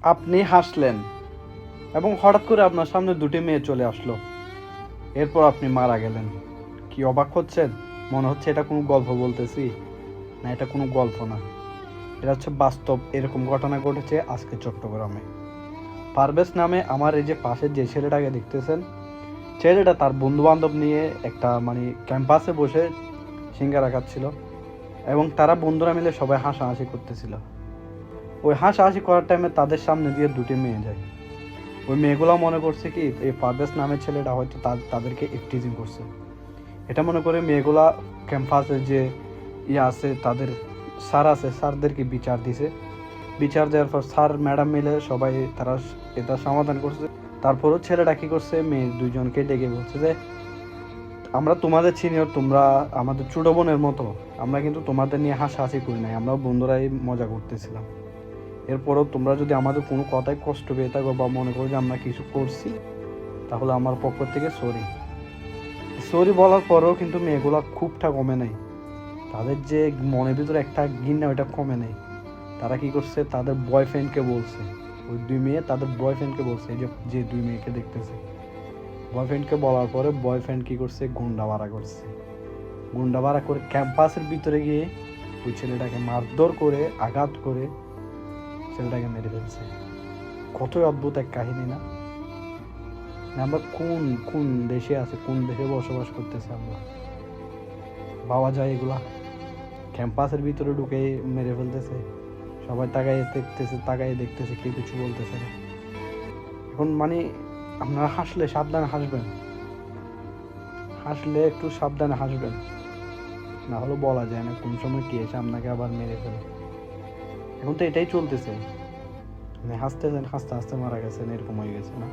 আপনি হাসলেন এবং হঠাৎ করে আপনার সামনে দুটি মেয়ে চলে আসলো, এরপর আপনি মারা গেলেন। কি অবাক হচ্ছেন? মনে হচ্ছে এটা কোনো গল্প বলতেছি। না, এটা কোনো গল্প না, এটা হচ্ছে বাস্তব। এরকম ঘটনা ঘটেছে আজকে চট্টগ্রামে। পারভেজ নামে আমার এই যে পাশের যে ছেলেটাকে দেখতেছেন, ছেলেটা তার বন্ধু বান্ধব নিয়ে একটা ক্যাম্পাসে বসে সিঙ্গারা খাচ্ছিল এবং তারা বন্ধুরা মিলে সবাই হাসাহাসি করতেছিল। ওই হাসাহাসি করার টাইমে তাদের সামনে দিয়ে দুটি মেয়ে যায়। ওই মেয়েগুলো মনে করছে কি এই পারভেজ নামের ছেলেটা হয়তো তাদেরকে ইফটিজিং করছে। এটা মনে করে মেয়েগুলা ক্যাম্পাসে যে আছে তাদের স্যার আছে, স্যারদেরকে বিচার দিছে। বিচার দেওয়ার পর স্যার ম্যাডাম মিলে সবাই তারা এটা সমাধান করছে। তারপরও ছেলেটা কি করছে, মেয়ে দুইজনকে ডেকে বলছে যে আমরা তোমাদের সিনিয়র, তোমরা আমাদের ছোট বোনের মতো, আমরা কিন্তু তোমাদের নিয়ে হাসাহাসি করি নাই, আমরাও বন্ধুরাই মজা করতেছিলাম। এরপরও তোমরা যদি আমাদের কোনো কথায় কষ্ট পেয়ে থাকো বা মনে করো যে আমরা কিছু করছি, তাহলে আমার পক্ষ থেকে সরি। সরি বলার পরেও কিন্তু মেয়েগুলা খুবটা কমে নাই, তাদের যে মনের ভিতরে একটা ঘৃণা ওইটা কমে নাই। তারা কি করছে, তাদের বয়ফ্রেন্ডকে বলছে, ওই দুই মেয়ে তাদের বয়ফ্রেন্ডকে বলছে, এই যে দুই মেয়েকে দেখতেছে, বয়ফ্রেন্ডকে বলার পরে বয়ফ্রেন্ড কি করছে, গুন্ডা ভাড়া করছে। গুন্ডা ভাড়া করে ক্যাম্পাসের ভিতরে গিয়ে ওই ছেলেটাকে মারধর করে আঘাত করে ছেলেটাকে মেরে ফেলছে। কতই অদ্ভুত এক কাহিনী না? আমরা কোন কোন দেশে আছে, কোন দেশে বসবাস করতেছে আমরা? পাওয়া যায় এগুলা? ক্যাম্পাসের ভিতরে ঢুকে মেরে ফেলতেছে, সবাই তাকাই দেখতেছে, কেউ কিছু বলতেছে না। এখন আপনারা হাসলে সাবধানে হাসবেন, হাসলে একটু সাবধানে হাসবেন, না হলে বলা যায় না কোন সময় কে এসে আপনাকে আবার মেরে ফেলে। এখন তো এটাই চলতেছে, হাসতেছেন, হাসতে হাসতে মারা গেছেন, এরকম হয়ে গেছে না?